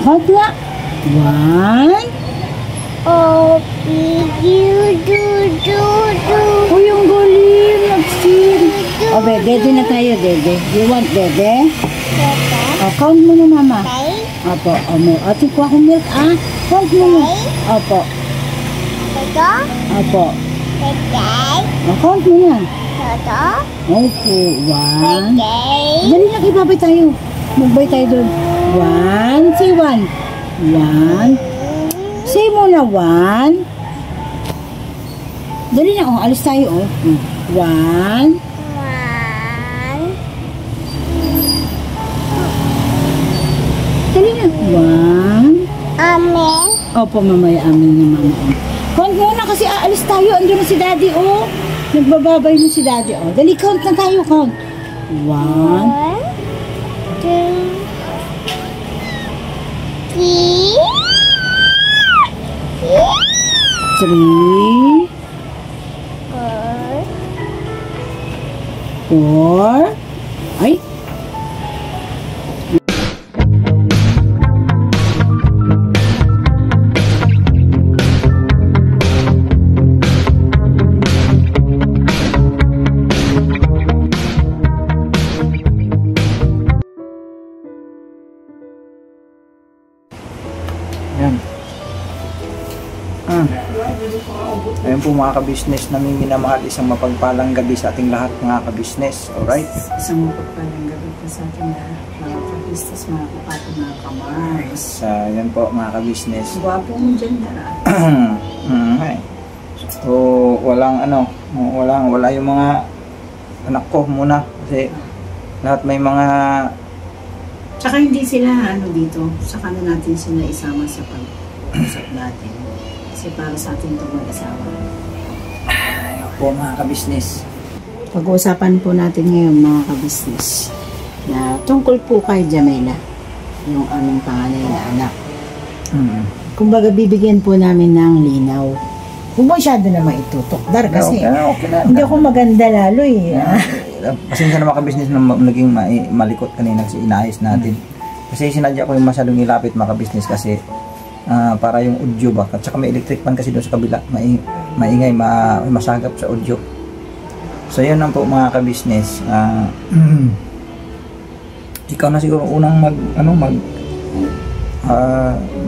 count nga. 1. Yung galing. Nag-sing. Dede na tayo, Dede. You want Dede? Count mo na, Mama. Opo. Ate, kuha ko milk, Count mo na. Opo. Opo. Count mo na. Opo. 1. Dali na, ibabay tayo. Magbay tayo doon. 1. Say 1. 1. Say mo na 1. Dali na, alis tayo, 1. Dali na. 1. Amen. Opo, mamaya amen ni Mama. Count muna kasi aalis tayo. Andiyan na si Daddy, Nagbababay na si Daddy, Dali, count na tayo, count. 1, 2, 3, 4. Ay. Ayan po mga ka-business, namin minamahal, isang mapagpalang gabi sa ating lahat mga ka-business. Alright? Isang mapagpalang gabi po sa ating lahat mga ka-business, mga kapatid, mga kamars. Ayan po mga ka-business. Gwapo mo dyan na. So, wala yung mga anak ko muna kasi lahat may mga... Tsaka hindi sila dito, saka na natin sila isama sa pag-usap natin. Kasi para sa atin itong mag-asawa. Po mga ka-business. Pag-uusapan po natin ngayon mga ka-business na tungkol po kay Jamela, yung aming panganay na anak. Kumbaga bibigyan po namin ng linaw. Kung masyado na maitutokdar kasi hindi ako maganda lalo Pasensya na mga ka-business na naging malikot kanina kasi inayos natin. Kasi sinadya ko yung masyadong nilapit mga ka-business kasi para yung audio ba, at saka may electric fan kasi doon sa kabila, maingay, masagap sa audio. So yun lang po mga ka-business. Ikaw na siguro unang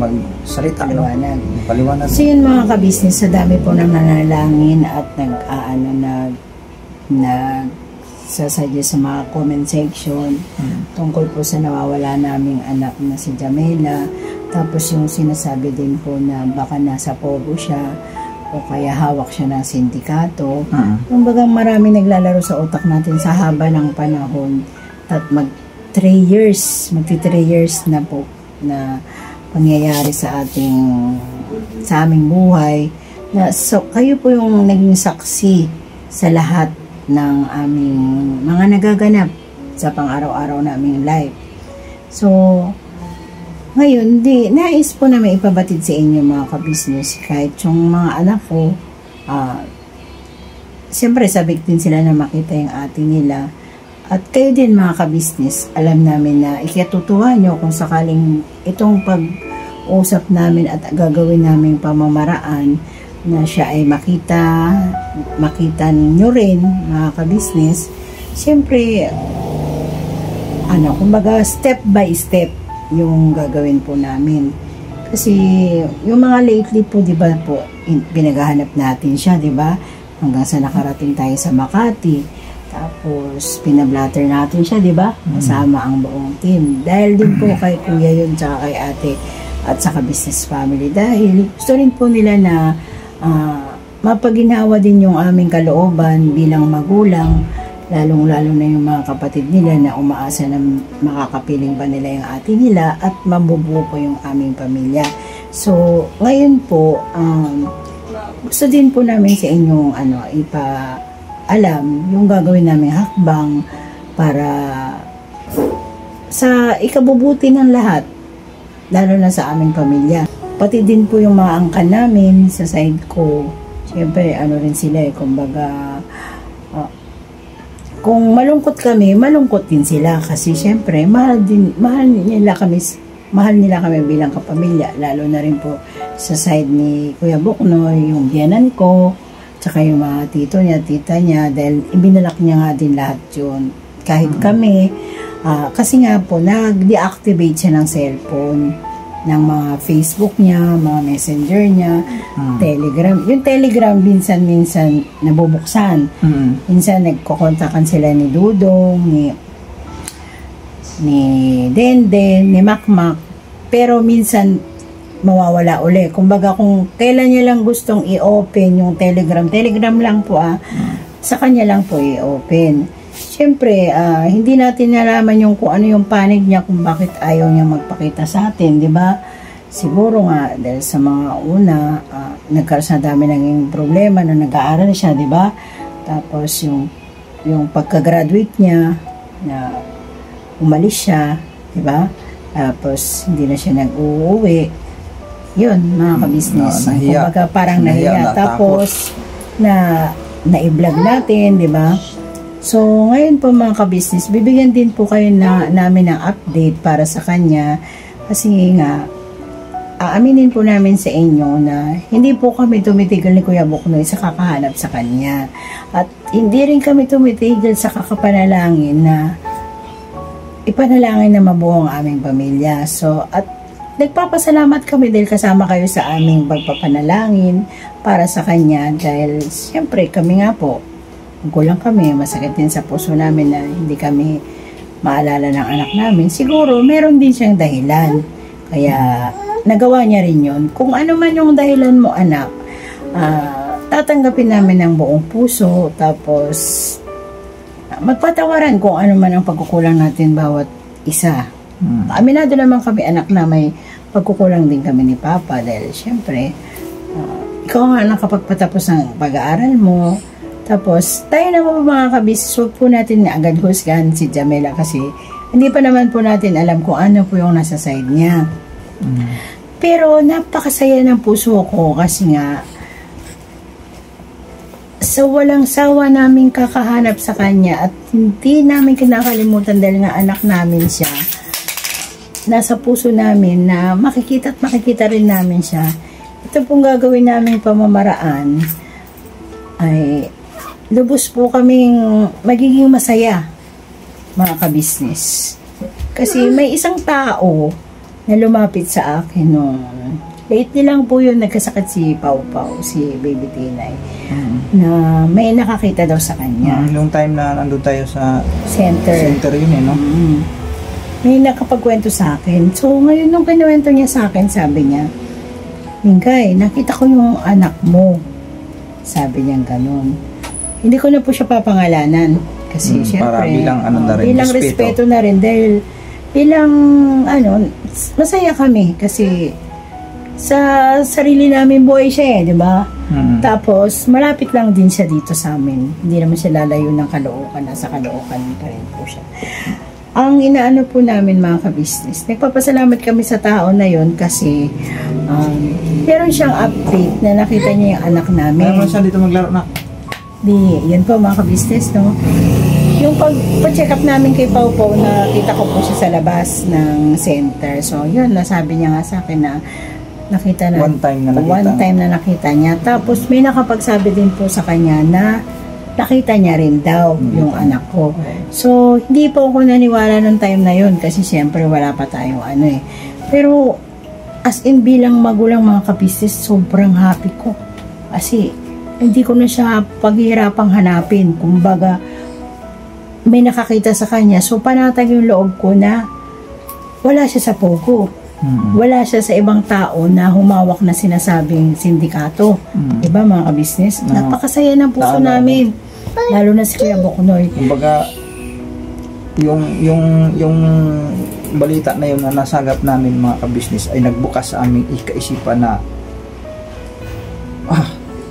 magsalita, paliwanag. So yun mga ka-business, sa dami po nang nanalangin at nagsasadya sa mga comment section tungkol po sa nawawala naming anak na si Jamela. Tapos yung sinasabi din po na baka nasa Pogo siya o kaya hawak siya ng sindikato. Kumbaga marami naglalaro sa utak natin sa haba ng panahon at magti 3 years na po na pangyayari sa aming buhay. So kayo po yung naging saksi sa lahat ng aming mga nagaganap sa pang-araw-araw naming life. So ngayon, nais po na may ipabatid sa inyo mga ka-business. Kahit yung mga anak ko, siyempre sabik din sila na makita yung ate nila. At kayo din mga ka-business, alam namin na ikatutuwa nyo kung sakaling itong pag-usap namin at gagawin namin pamamaraan na siya ay makita nyo rin mga ka-business. Siyempre, kumbaga step by step yung gagawin po namin. Kasi yung mga lately po, di ba po, pinaghahanap natin siya, di ba? Hanggang sa nakarating tayo sa Makati. Tapos, pinablatter natin siya, di ba? Kasama ang buong team. Dahil din po kay kuya yun, tsaka kay ate, at saka business family. Dahil gusto rin po nila na mapaginawa din yung aming kalooban bilang magulang, lalong-lalo na yung mga kapatid nila na umaasa na makakapiling pa nila yung ate nila at mabubuo po yung aming pamilya. So, ngayon po, gusto din po namin sa inyong ipaalam yung gagawin namin hakbang para sa ikabubuti ng lahat, lalo na sa aming pamilya. Pati din po yung mga angkan namin sa side ko. Siyempre, rin sila kumbaga, kung malungkot kami, malungkot din sila kasi syempre mahal nila kami mahal nila kami bilang kapamilya, lalo na rin po sa side ni Kuya Buknoy, yung biyanan ko, tsaka yung mga tito niya, tita niya, dahil ibinalak niya nga din lahat yun. Kahit kami, kasi nga po, nag-deactivate siya ng cellphone, ng mga Facebook niya, mga messenger niya, Telegram. Yung Telegram, minsan nabubuksan. Minsan nagkokontakan sila ni Dudong, ni Denden, ni Makmak. Pero minsan, mawawala uli. Kumbaga, kung kailan niya lang gustong i-open yung Telegram lang po sa kanya lang po i-open. Siyempre, hindi natin nalaman yung kung ano yung panig niya, kung bakit ayaw niya magpakita sa atin, di ba? Siguro nga, dahil sa mga una, nagkaroon sa dami naging problema nung nag-aaral siya, di ba? Tapos yung pagka-graduate niya, na umalis siya, di ba? Tapos hindi na siya nag-uuwi. Yun, mga ka-business. Kumbaga parang nahiya. Tapos na-i-vlog natin, di ba? So, ngayon po mga ka-business, bibigyan din po kayo namin ng update para sa kanya. Kasi nga, aaminin po namin sa inyo na hindi po kami tumitigil ni Kuya Buknoy sa kakahanap sa kanya. At hindi rin kami tumitigil sa kakapanalangin na ipanalangin na mabuo ang aming pamilya. So, at nagpapasalamat kami dahil kasama kayo sa aming pagpapanalangin para sa kanya. Dahil, siyempre, kami nga po, gulang kami, masakit din sa puso namin na hindi kami maalala ng anak namin. Siguro, meron din siyang dahilan. Kaya, nagawa niya rin yun. Kung ano man yung dahilan mo, anak, tatanggapin namin ng buong puso. Tapos, magpatawaran kung ano man ang pagkukulang natin bawat isa. Aminado naman kami, anak, na may pagkukulang din kami ni Papa. Dahil, syempre, ikaw nga nakapagpatapos ng pag-aaral mo. Tapos, tayo naman mga kabis, huwag po natin agad husgan si Jamela kasi hindi pa naman po natin alam kung ano po yung nasa side niya. Pero, napakasaya ng puso ko kasi nga, sa walang sawa namin kakahanap sa kanya at hindi namin kinakalimutan dahil nga anak namin siya. Nasa puso namin na makikita at makikita rin namin siya. Ito pong gagawin namin pamamaraan ay lubos po kaming magiging masaya, mga ka-business. Kasi may isang tao na lumapit sa akin nung lately lang po yun, nagkasakit si Pau Pau, si Baby Tinay, na may nakakita daw sa kanya. Yung time na nandun tayo sa center yun no? May nakapagkwento sa akin. So, ngayon nung kinuwento niya sa akin, sabi niya, Mingay, nakita ko yung anak mo. Sabi niya ganun. Hindi ko na po siya papangalanan. Kasi syempre, para bilang na rin, bilang respeto na rin. Dahil bilang, masaya kami. Kasi sa sarili namin buhay siya di ba? Tapos, malapit lang din siya dito sa amin. Hindi naman siya lalayo ng Caloocan. Nasa Caloocan pa rin po siya. Ang inaano po namin mga ka-business, nagpapasalamat kami sa tao na yon kasi meron siyang update na nakita niya yung anak namin. Meron siya dito maglaro na. Yan po mga ka-business, no? Yung pag-check up namin kay Pau Pau, nakita ko po siya sa labas ng center. So, yun, nasabi niya nga sa akin na nakita na. One time na nakita niya. Tapos, may nakapagsabi din po sa kanya na nakita niya rin daw yung anak ko. So, hindi po ako naniwala nung time na yun kasi siyempre wala pa tayong Pero, as in bilang magulang mga ka-business, sobrang happy ko. Kasi, hindi ko na siya paghihirapang hanapin. Kumbaga, may nakakita sa kanya. So, panatag yung loob ko na wala siya sa Pogo. Wala siya sa ibang tao na humawak na sinasabing sindikato. Diba mga ka-business? Napakasaya ng puso namin. Lalo na si Kuya Buknoy. Kumbaga, yung balita na yun na nasagap namin mga ka-business ay nagbukas sa aming ikaisipan na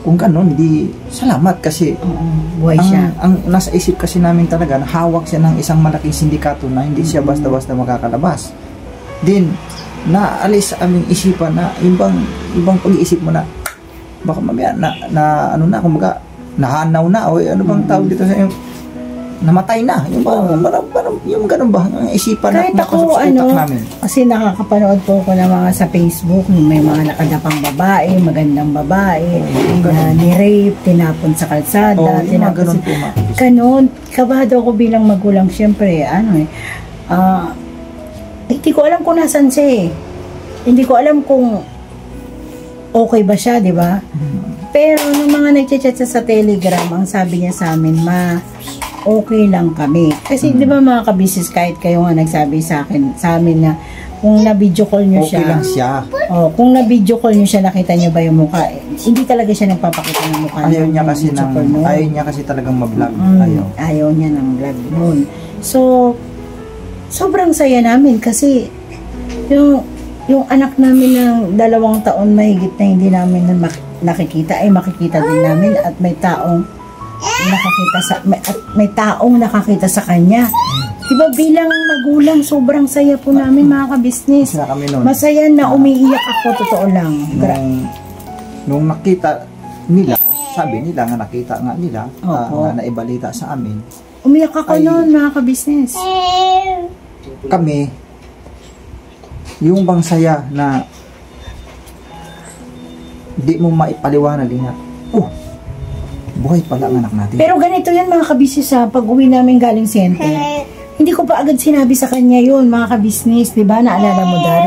kung gano'n, di salamat kasi buhay siya. Ang nasa isip kasi namin talaga, hawak siya ng isang malaking sindikato na hindi siya basta-basta makakalabas. Then, naalis sa aming isipan na ibang pag-iisip mo na baka mamaya kumbaga nahanaw na o ano bang tawag dito sa namatay na. Yung yung ganun ba? Ang isipan kahit na ako, sa utak namin. kasi nakakapanood po ko ng mga sa Facebook, may mga nakadapang babae, magandang babae, na ni-rape, tinapon sa kalsada, yung mga ganun po, Ganon, kabado ako bilang magulang, syempre, hindi ko alam kung nasan siya eh. Hindi ko alam kung okay ba siya, di ba? Pero nung mga nagchat-chat sa Telegram, ang sabi niya sa amin, okay lang kami. Kasi di ba mga kabisis, kahit kayo nga nagsabi sa amin na kung na-video call nyo okay lang siya. Kung na-video call nyo siya, nakita nyo ba yung mukha? Hindi talaga siya nagpapakita ng mukha. Ayaw niya kasi talagang ma-vlog. Ayaw niya ng vlog nun. So, sobrang saya namin kasi yung anak namin ng 2 taon mahigit na hindi namin nakikita, ay makikita din namin at may taong nakakita sa kanya. Diba bilang magulang, sobrang saya po namin mga ka-business. Masaya na umiiyak ako, totoo lang. Nung nakita nila, sabi nila nga nakita nga nila, na naibalita sa amin. Umiyak ako noon mga ka-business. Kami, yung bang saya na di mo maipaliwanag na, buhay pala ang anak natin. Pero ganito yan mga ka-business pag-uwi namin galing center. Hindi ko pa agad sinabi sa kanya yun, mga ka-business, di ba? Naalala mo, Dar?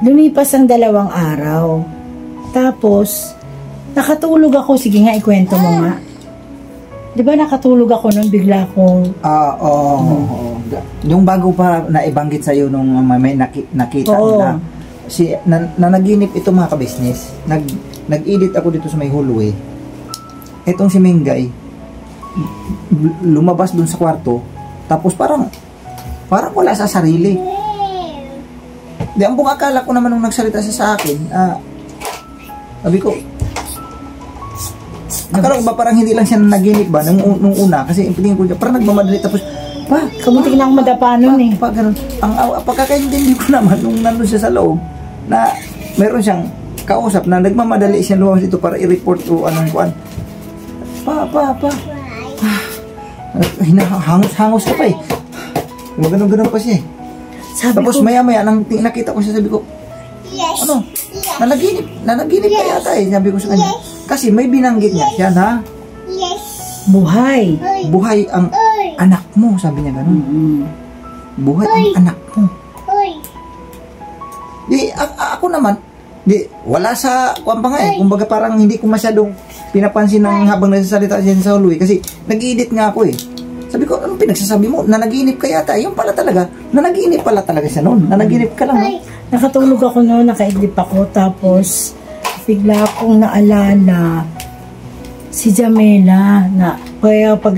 Lumipas ang 2 araw. Tapos, nakatulog ako. Sige nga, ikwento mo nga. Di ba nakatulog ako nung bigla kong... Yung bago pa naibanggit sa'yo nung may nakita nila. Nanaginip ito mga ka-business. Nag-edit ako dito sa may hallway. Etong si Mengay, lumabas dun sa kwarto. Tapos parang wala sa sarili. Di, ang buong akala ko naman nung nagsalita siya sa akin, sabi ko, akala ko ba parang hindi lang siya naginip ba nung una, kasi impingin ko siya, parang nagmamadali, tapos, kamuntik na akong madapa nun eh. Ganun. Ang pagkakaintindi ko naman nung nandun siya sa loob, na meron siyang kausap na nagmamadali siya lumabas dito para i-report o anong kuan. Hangos ka pa eh. Ganun pa siya eh. Tapos maya-maya nang nakita ko siya, sabi ko, nanaginip ka yata eh, sabi ko sa kanya. Kasi may binanggit niya siya na buhay ang anak mo, sabi niya ganun. Buhay ang anak mo. Di, ako naman, wala sa kuwan pa nga eh. Kumbaga parang hindi ko masyadong pinapansin ng habang nagsasalita siya sa hallway kasi nag-edit nga ako eh. Sabi ko, anong pinagsasabi mo? Nanaginip ka yata. Yung pala talaga, nanaginip pala talaga siya noon. Nanaginip ka lang. No? Nakatulog ako noon, nakaidlip ako. Tapos, bigla akong naalala si Jamela na kaya pag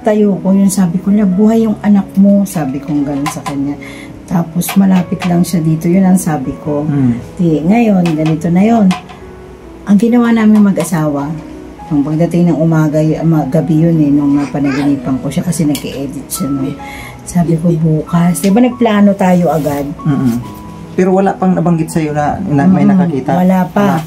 tayo ko yun, sabi ko na buhay yung anak mo. Sabi kong gano'n sa kanya. Tapos malapit lang siya dito, yun ang sabi ko. Di, ngayon, ganito na yun. Ang ginawa namin mag-asawa, nung pagdating ng gabi yun eh, nung napanaginipan ko siya kasi nag-edit siya nun. Sabi ko bukas, di ba nagplano tayo agad? Pero wala pang nabanggit sa'yo na may nakakita? Wala pa.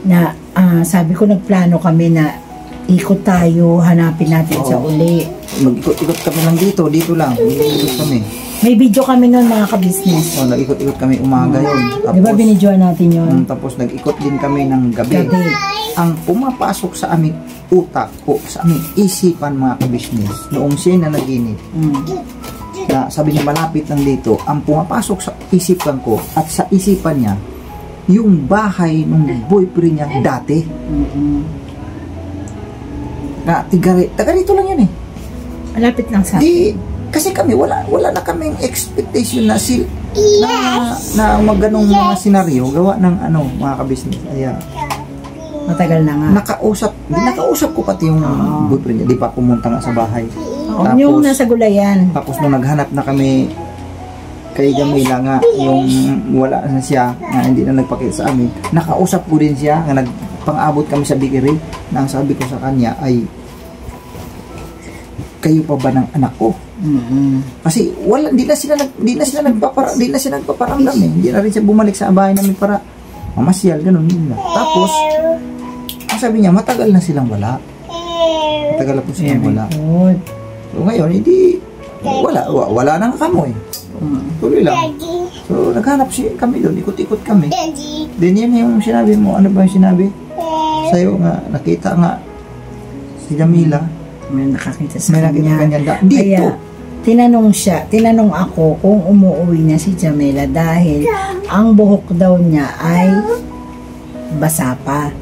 Na, sabi ko nagplano kami na ikot tayo, hanapin natin sa uli. Mag-ikot-ikot kami lang dito lang. Ikot kami. May video kami nun mga ka-business. Nag-ikot-ikot kami umaga yun. Tapos, di ba binidyoan natin yun? Tapos nag-ikot din kami ng gabi. Ang pumapasok sa aming utak o sa aming isipan mga ka-business, noong siya na naginip, na sabi niya malapit lang dito, ang pumapasok sa isipan ko at sa isipan niya, yung bahay ng boyfriend niya dati. Na taga rito lang yan eh. Malapit lang sa akin. Kasi kami, wala na kaming expectation na na magganong mga senaryo gawa ng mga ka-business. Matagal na nga. Nakausap ko pati yung boyfriend niya. Di pa pumunta nga sa bahay. Tapos, yung nasa gulayan. Tapos nung naghanap na kami kay Jamila nga, yung wala na siya, na hindi na nagpakita sa amin, nakausap ko din siya, nga nagpang-abot kami sa bigiri, na ang sabi ko sa kanya ay, kayo pa ba ng anak ko? Kasi hindi na sila nagpaparamdam eh. Hindi na rin siya bumalik sa bahay namin para mamasyal, ganun. Tapos, ang sabi niya, matagal na silang wala. matagal na po siya wala. Good. So ngayon, hindi, wala nang kamoy. Tuloy lang. So naghanap kami doon, ikot-ikot kami. Then yan yung sinabi mo, ano ba yung sinabi? Sa'yo nga, nakita nga si Jamila. May nakakita sa May nakita kanya. Dito. Kaya, tinanong ako kung umuwi na si Jamila dahil ang buhok daw niya ay basa pa.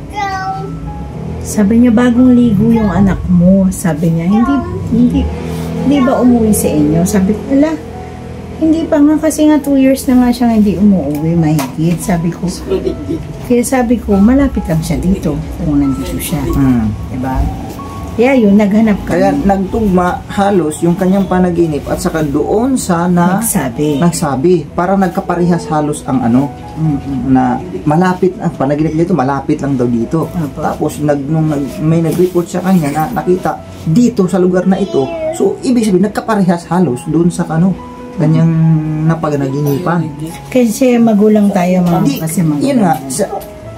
Sabi niya, bagong ligo yung anak mo. Sabi niya, hindi ba umuwi sa inyo? Sabi ko, ala, hindi pa nga kasi nga 2 years na nga siya hindi umuwi, mahigit. Sabi ko, kaya sabi ko, malapit lang siya dito kung nandito siya. Diba? Kaya yun, naghanap kami. Kaya nagtugma halos yung kanyang panaginip at saka doon sana nagsabi. Para nagkaparehas halos ang ano, na malapit, ang panaginip nito malapit lang daw dito. Tapos may nag-report sa kanya na nakita dito sa lugar na ito. So, ibig sabihin, nagkaparehas halos doon sa ano, kanyang napaganaginipan. Kasi magulang tayo mga kasi magulang. Yun nga,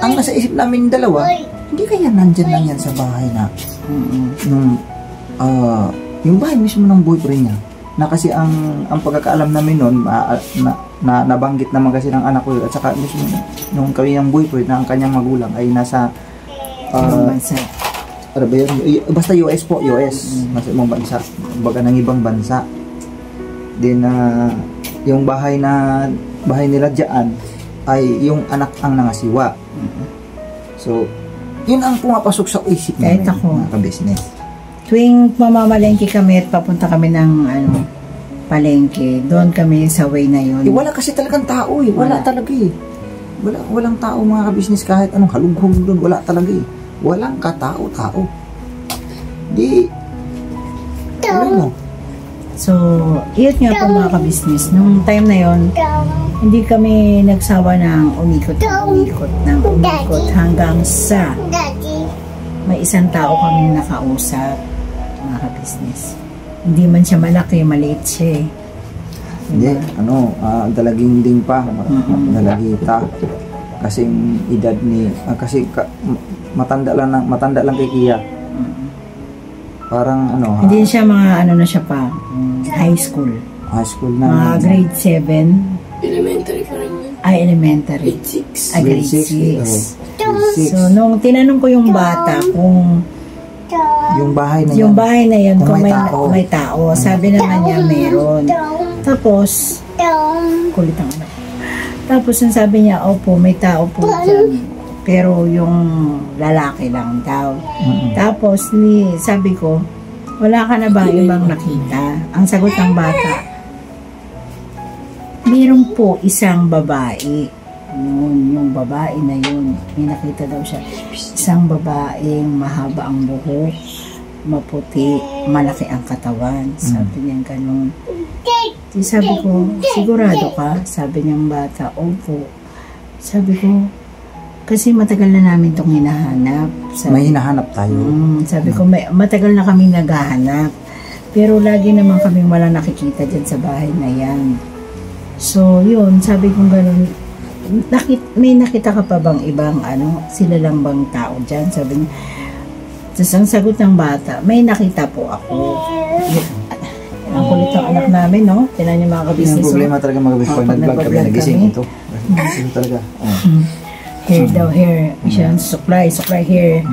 ang nasa isip namin dalawa, hindi kaya nandyan lang yan sa bahay na yung bahay mismo ng boyfriend niya na kasi ang pagkakaalam namin noon na nabanggit naman kasi ng anak ko at saka mismo nung kanyang boyfriend na ang kanyang magulang ay nasa bansa. Ano ba yun? Basta US po, US. Nasa ibang bansa. Baga ng ibang bansa. Then yung bahay nila diyan ay yung anak ang nangasiwa. So yun ang pumapasok sa isip namin, mga ka-business. Tuwing mamamalengke kami at papunta kami ng palengke, doon kami sa way na yun. Wala kasi talagang tao eh. Wala talaga eh. Walang tao mga ka-business kahit anong halughog doon. Wala talaga eh. Walang katao-tao. Di. Wala mo. So, yun nga po mga ka-business. Nung time na yun, hindi kami nagsawa ng umikot hanggang sa may isang tao kami nakausap, mga ka-business. Hindi man siya malaki, maliit siya eh. Hindi, dalaging din pa, dalagita. Kasing edad ni, matanda lang kay Kia. Parang hindi siya mga na siya pa, high school. High school na. Mga grade 7. Elementary pa rin yun. Elementary. Grade 6. Grade 6. So, nung tinanong ko yung bata kung yung bahay na yan kung may tao. Sabi naman niya meron. Tapos, kulit ang anak. Tapos, yung sabi niya, opo, may tao po dyan. Pero yung lalaki lang daw. Tapos, sabi ko, wala ka na ba ibang nakita? Ang sagot ng bata, meron po isang babae. Yung babae na yun, may nakita daw siya. Isang babaeng mahaba ang buhok, maputi, malaki ang katawan. Sabi niya ganun. Sabi ko, sigurado ka? Sabi niyang bata, opo. Sabi ko, kasi matagal na namin itong hinahanap. May hinahanap tayo. Sabi ko, matagal na kami naghahanap. Pero lagi naman kami wala nakikita dyan sa bahay na yan. So, yun, sabi ko gano'n, may nakita ka pa bang ibang sila lang bang tao dyan? Sabi niya, tapos ang sagot ng bata, may nakita po ako. Ang kulit ng anak namin, no? Tinan niyo mga ka-business. Yung problema talaga mga ka-business. Nag-vlog kami, nagising ito. Ito talaga. Hair daw, hair. Siya, supply hair.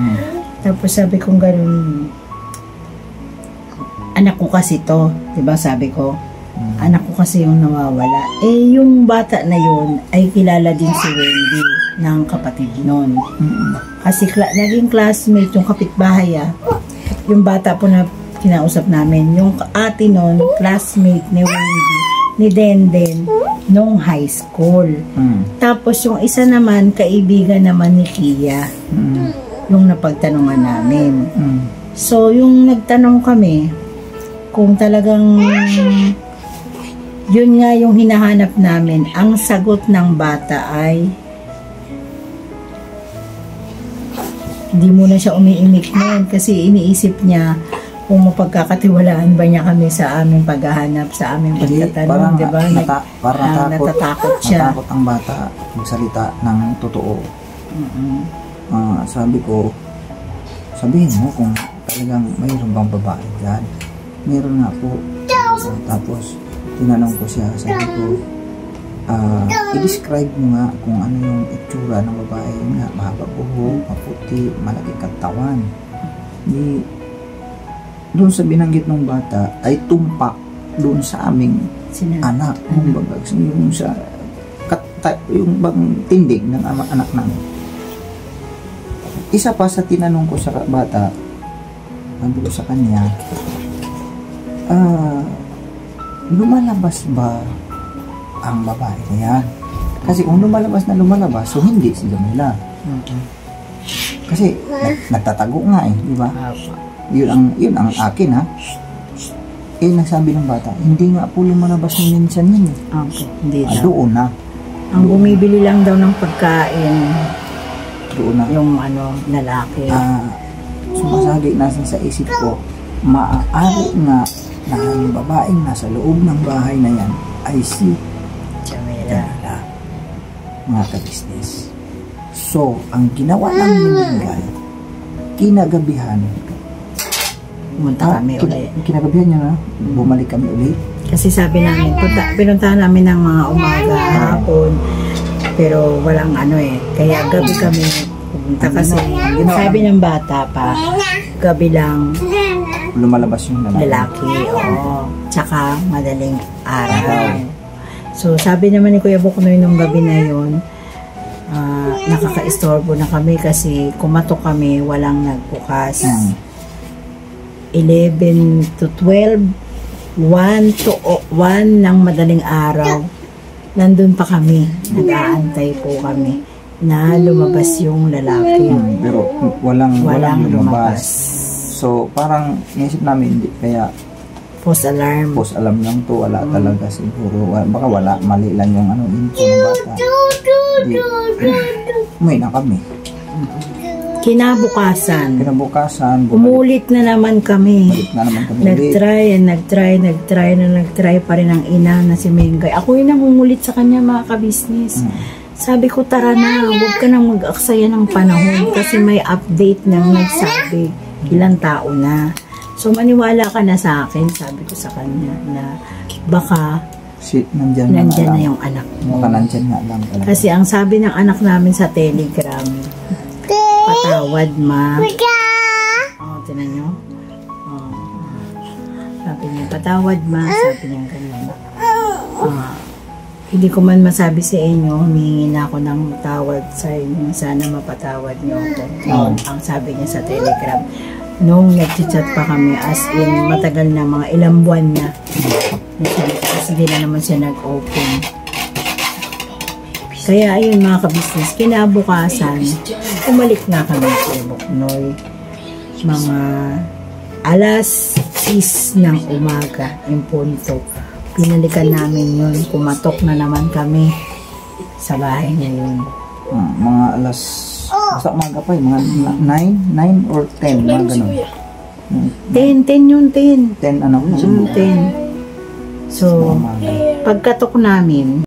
Tapos sabi kong gano'n, anak ko kasi to, diba sabi ko, anak ko kasi yung nawawala. Yung bata na yun ay kilala din si Wendy ng kapatid nun. Kasi naging classmate yung kapitbahay yung bata po na kinausap namin. Yung ate nun, classmate ni Wendy, ni Denden, nung high school. Tapos yung isa naman, kaibigan naman ni Kia. Yung napagtanungan namin. So, yung nagtanong kami, kung talagang yun nga yung hinahanap namin, ang sagot ng bata ay hindi muna siya umiimik noon kasi iniisip niya kung mapagkakatiwalaan ba niya kami sa aming paghahanap, sa aming pagtatanong, diba? Parang natatakot siya. Natatakot ang bata magsalita ng totoo. Sabi ko, sabihin mo kung talagang mayroon bang babae dyan? Meron nga po. Tapos, tinanong ko siya, sabi ko, i-describe mo nga kung ano yung itsura ng babae. Yun nga, mahaba buhok, maputi, malaki katawan. Di, doon sa binanggit ng bata, ay tumpak doon sa aming anak. Yung sa, yung bang tindig ng anak namin. Isa pa sa tinanong ko sa bata, sabi ko sa kanya, lumalabas ba ang babae na yan? Kasi kung lumalabas, so hindi si Jamila. Kasi nagtatago nga eh, di ba? Yun ang akin ha. Eh, nagsabi ng bata, hindi nga po lumalabas ng minsan yun eh. Hindi daw. Doon na. Ang bumibili lang daw ng pagkain, doon na. yung lalaki. Sumasagi nasa sa isip ko, maaari nga na yung babaeng nasa loob ng bahay na yan ay si Jamila. Mga ka-business. So, ang ginawa namin yung kinagabihan, Pumunta kami ulit. Kinagabihan niya na, bumalik kami ulit. Kasi sabi namin, pinuntahan namin ng mga umaga, hapon, pero walang kaya gabi kami pumunta kasi sabi ng bata pa, gabi lang lumalabas yung lalaki. Oo. Tsaka madaling araw. So sabi naman ni Kuya Buknoy nung gabi na yun, nakaka-istorbo na kami kasi kumatok kami, walang nagbukas. 11 to 12, 1 to 1 ng madaling araw. Nandun pa kami, nag-aantay po kami na lumabas yung lalaki. Pero walang lumabas. So, parang naisip namin, hindi, kaya false alarm lang to, wala talaga siguro. Baka wala, mali lang yung info ng bata. Umuwi na kami. Kinabukasan, umulit na naman kami. Nagtry pa rin ang ina na si Mengay. Ako yung nangungulit sa kanya, mga ka-business. Sabi ko, tara na, huwag ka nang mag-aksaya ng panahon kasi may update nang nagsabi ilang tao na. So maniwala ka na sa akin, sabi ko sa kanya, na baka nandyan na yung anak mo. Baka nandyan nga lang talaga. Kasi ang sabi ng anak namin sa Telegram, patawad ma. Tinan nyo. Sabi niya, patawad ma. Sabi niya ganyan. Hindi ko man masabi sa inyo, humingi na ako ng tawad sa inyo. Sana mapatawad niyo ako. Ang sabi niya sa Telegram. Nung nag-chat pa kami, as in, matagal na, mga ilang buwan na. Kasi hindi na naman siya nag-open. Kaya ayun mga ka-business, kinabukasan, umalik na kami sa Buknoy. Mga alas 6 ng umaga, yung punto. Pinalikan namin yun, kumatok na naman kami sa bahay niya yun. Mga alas, basta umaga pa mga 9 or 10, mga ganun. 10 yun, 10. 10 ano? 10. So, pagkatok namin,